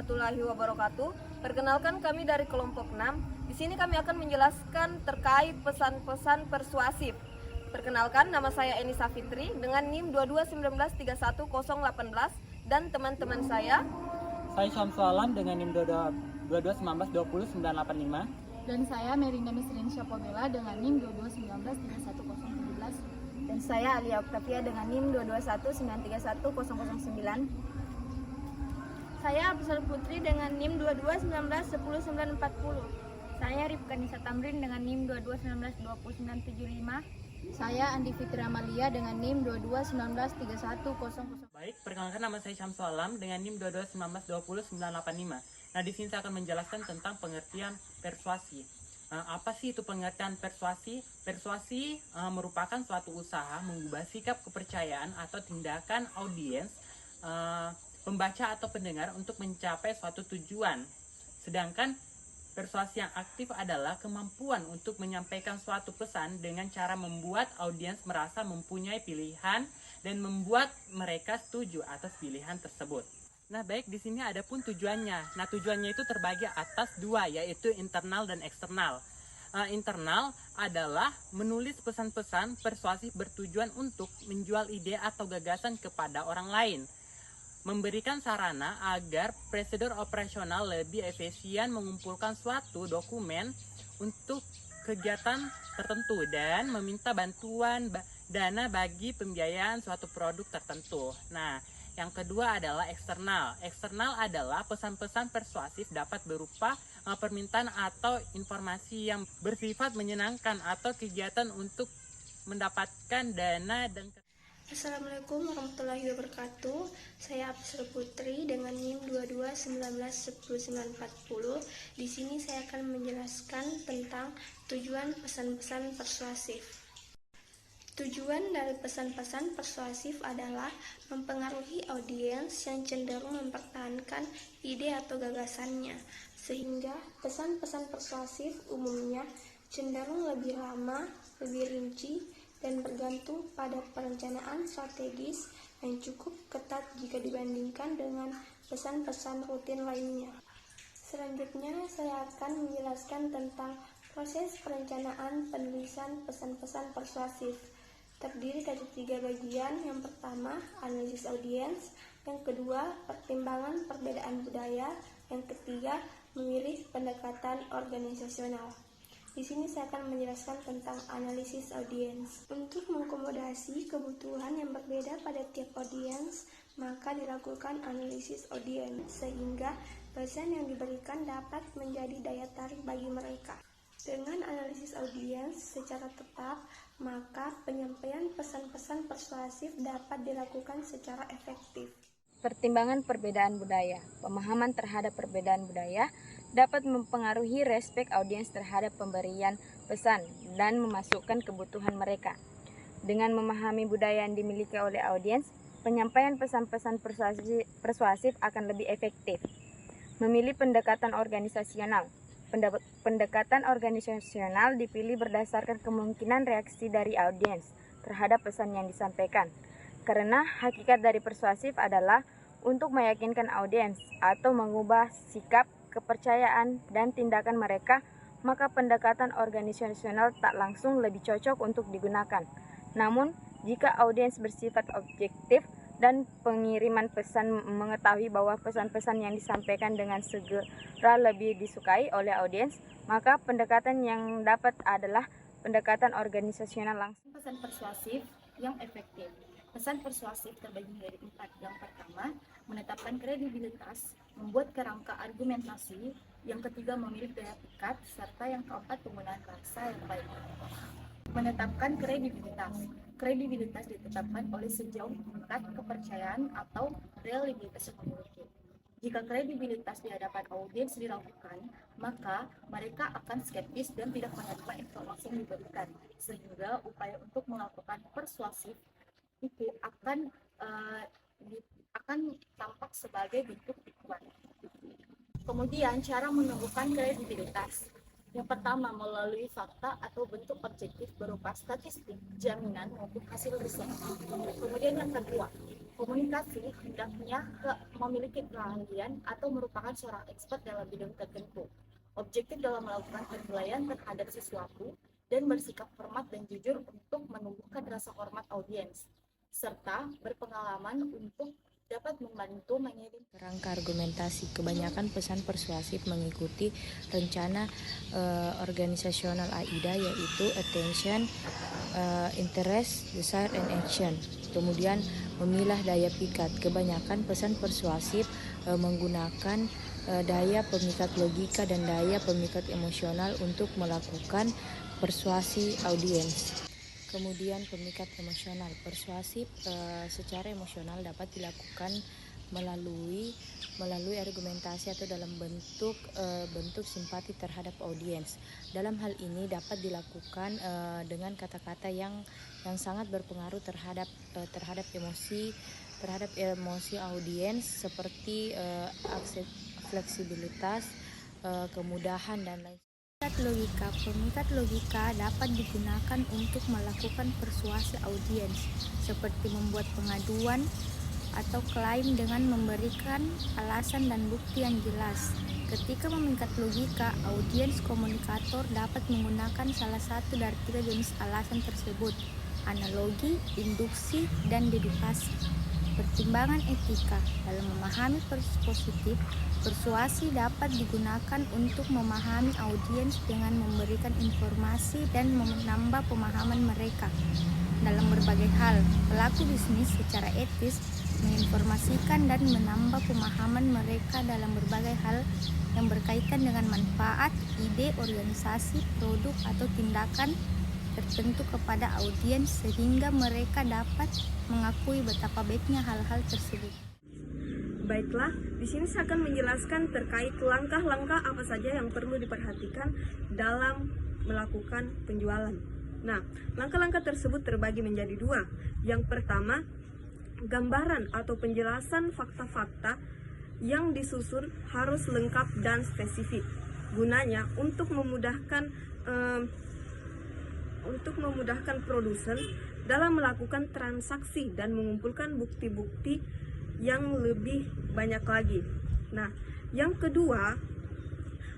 warahmatullahi wabarakatuh. Perkenalkan, kami dari kelompok 6. Di sini kami akan menjelaskan terkait pesan-pesan persuasif. Perkenalkan, nama saya Enisa Fitri dengan NIM 2219310818 dan teman-teman saya. Saya Syamsul Alam dengan NIM 2219200985. Dan saya Merinda Misrin Syapobela dengan NIM 22193117. Dan saya Alia Oktavia dengan NIM 2219311009. Saya Absal Putri dengan NIM 2219100940. Saya Rifka Nisa Tamrin dengan NIM 22192975. Saya Andi Fitri Amalia dengan NIM 22193100. Baik, perkenalkan, nama saya Syamsul Alam dengan NIM 2219200985. Nah, di sini saya akan menjelaskan tentang pengertian persuasi. Apa sih itu pengertian persuasi? Persuasi merupakan suatu usaha mengubah sikap kepercayaan atau tindakan audiens, pembaca atau pendengar untuk mencapai suatu tujuan. Sedangkan persuasi yang aktif adalah kemampuan untuk menyampaikan suatu pesan dengan cara membuat audiens merasa mempunyai pilihan dan membuat mereka setuju atas pilihan tersebut. Nah, baik, di sini ada pun tujuannya. Nah, tujuannya itu terbagi atas dua, yaitu internal dan eksternal. Internal adalah menulis pesan-pesan persuasif bertujuan untuk menjual ide atau gagasan kepada orang lain. Memberikan sarana agar prosedur operasional lebih efisien mengumpulkan suatu dokumen untuk kegiatan tertentu dan meminta bantuan dana bagi pembiayaan suatu produk tertentu. Nah, yang kedua adalah eksternal. Eksternal adalah pesan-pesan persuasif dapat berupa permintaan atau informasi yang bersifat menyenangkan atau kegiatan untuk mendapatkan dana dan. Assalamualaikum warahmatullahi wabarakatuh. Saya Absal Putri dengan NIM 2219100940. Di sini saya akan menjelaskan tentang tujuan pesan-pesan persuasif. Tujuan dari pesan-pesan persuasif adalah mempengaruhi audiens yang cenderung mempertahankan ide atau gagasannya, sehingga pesan-pesan persuasif umumnya cenderung lebih lama, lebih rinci, dan bergantung pada perencanaan strategis yang cukup ketat jika dibandingkan dengan pesan-pesan rutin lainnya. Selanjutnya, saya akan menjelaskan tentang proses perencanaan penulisan pesan-pesan persuasif. Terdiri dari 3 bagian. Yang pertama, analisis audiens. Yang kedua, pertimbangan perbedaan budaya. Yang ketiga, memilih pendekatan organisasional. Di sini saya akan menjelaskan tentang analisis audiens. Untuk mengakomodasi kebutuhan yang berbeda pada tiap audiens, maka dilakukan analisis audiens sehingga pesan yang diberikan dapat menjadi daya tarik bagi mereka. Dengan analisis audiens secara tepat, maka penyampaian pesan-pesan persuasif dapat dilakukan secara efektif. Pertimbangan perbedaan budaya. Pemahaman terhadap perbedaan budaya dapat mempengaruhi respek audiens terhadap pemberian pesan dan memasukkan kebutuhan mereka. Dengan memahami budaya yang dimiliki oleh audiens, penyampaian pesan-pesan persuasif akan lebih efektif. Memilih pendekatan organisasional. Pendekatan organisasional dipilih berdasarkan kemungkinan reaksi dari audiens terhadap pesan yang disampaikan. Karena hakikat dari persuasif adalah untuk meyakinkan audiens atau mengubah sikap, kepercayaan, dan tindakan mereka, maka pendekatan organisasional tak langsung lebih cocok untuk digunakan. Namun, jika audiens bersifat objektif dan pengiriman pesan mengetahui bahwa pesan-pesan yang disampaikan dengan segera lebih disukai oleh audiens, maka pendekatan yang dapat adalah pendekatan organisasional langsung. Pesan persuasif yang efektif. Pesan persuasif terbagi menjadi 4. Yang pertama, menetapkan kredibilitas, membuat kerangka argumentasi. Yang ketiga, memilih daya pikat, serta yang keempat, penggunaan bahasa yang baik. Menetapkan kredibilitas. Kredibilitas ditetapkan oleh sejauh tingkat kepercayaan atau reliabilitas yang dimiliki. Jika kredibilitas di hadapan audiens diragukan, maka mereka akan skeptis dan tidak menerima informasi yang diberikan, sehingga upaya untuk melakukan persuasif itu akan tampak sebagai bentuk tipuan. Kemudian, cara menumbuhkan kredibilitas. Yang pertama, melalui fakta atau bentuk objektif berupa statistik, jaminan, maupun hasil riset. Kemudian yang kedua, Komunikasi hendaknya memiliki keahlian atau merupakan seorang expert dalam bidang tertentu. Objektif dalam melakukan penilaian terhadap sesuatu dan bersikap hormat dan jujur untuk menumbuhkan rasa hormat audiens, serta berpengalaman untuk dapat membantu mengirim Kerangka argumentasi, kebanyakan pesan persuasif mengikuti rencana organisasional AIDA, yaitu attention, interest, desire, and action. Kemudian memilah daya pikat, kebanyakan pesan persuasif menggunakan daya pemikat logika dan daya pemikat emosional untuk melakukan persuasi audiens. Kemudian pemikat emosional, persuasif secara emosional dapat dilakukan melalui argumentasi atau dalam bentuk simpati terhadap audiens. Dalam hal ini dapat dilakukan dengan kata-kata yang sangat berpengaruh terhadap emosi audiens, seperti fleksibilitas, kemudahan, dan lain. Pemikat logika dapat digunakan untuk melakukan persuasi audiens, seperti membuat pengaduan atau klaim dengan memberikan alasan dan bukti yang jelas. Ketika memikat logika, audiens komunikator dapat menggunakan salah satu dari 3 jenis alasan tersebut: analogi, induksi, dan dedukasi. Pertimbangan etika dalam memahami positif, persuasi dapat digunakan untuk memahami audiens dengan memberikan informasi dan menambah pemahaman mereka dalam berbagai hal. Pelaku bisnis secara etis menginformasikan dan menambah pemahaman mereka dalam berbagai hal yang berkaitan dengan manfaat, ide, organisasi, produk, atau tindakan tertentu kepada audiens, sehingga mereka dapat mengakui betapa baiknya hal-hal tersebut. Baiklah, di sini saya akan menjelaskan terkait langkah-langkah apa saja yang perlu diperhatikan dalam melakukan penjualan. Nah, langkah-langkah tersebut terbagi menjadi 2. Yang pertama, gambaran atau penjelasan fakta-fakta yang disusun harus lengkap dan spesifik. Gunanya untuk memudahkan produsen dalam melakukan transaksi dan mengumpulkan bukti-bukti yang lebih banyak lagi. Nah, yang kedua,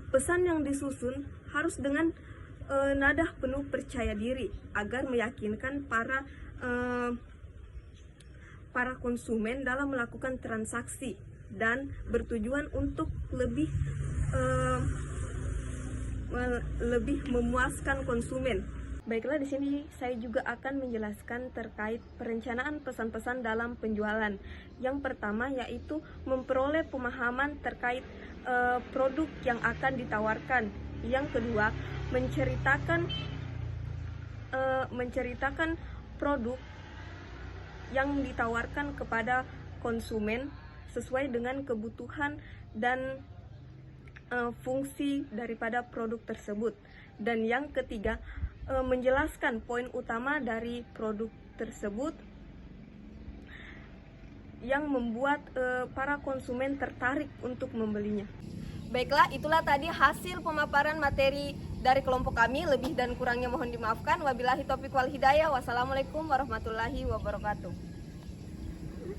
pesan yang disusun harus dengan nada penuh percaya diri agar meyakinkan para konsumen dalam melakukan transaksi dan bertujuan untuk lebih memuaskan konsumen. Baiklah, di sini saya juga akan menjelaskan terkait perencanaan pesan-pesan dalam penjualan. Yang pertama yaitu memperoleh pemahaman terkait produk yang akan ditawarkan. Yang kedua, menceritakan produk yang ditawarkan kepada konsumen sesuai dengan kebutuhan dan fungsi daripada produk tersebut. Dan yang ketiga, menjelaskan poin utama dari produk tersebut yang membuat para konsumen tertarik untuk membelinya. Baiklah, itulah tadi hasil pemaparan materi dari kelompok kami. Lebih dan kurangnya mohon dimaafkan. Wabillahi taufiq wal hidayah. Wassalamualaikum warahmatullahi wabarakatuh.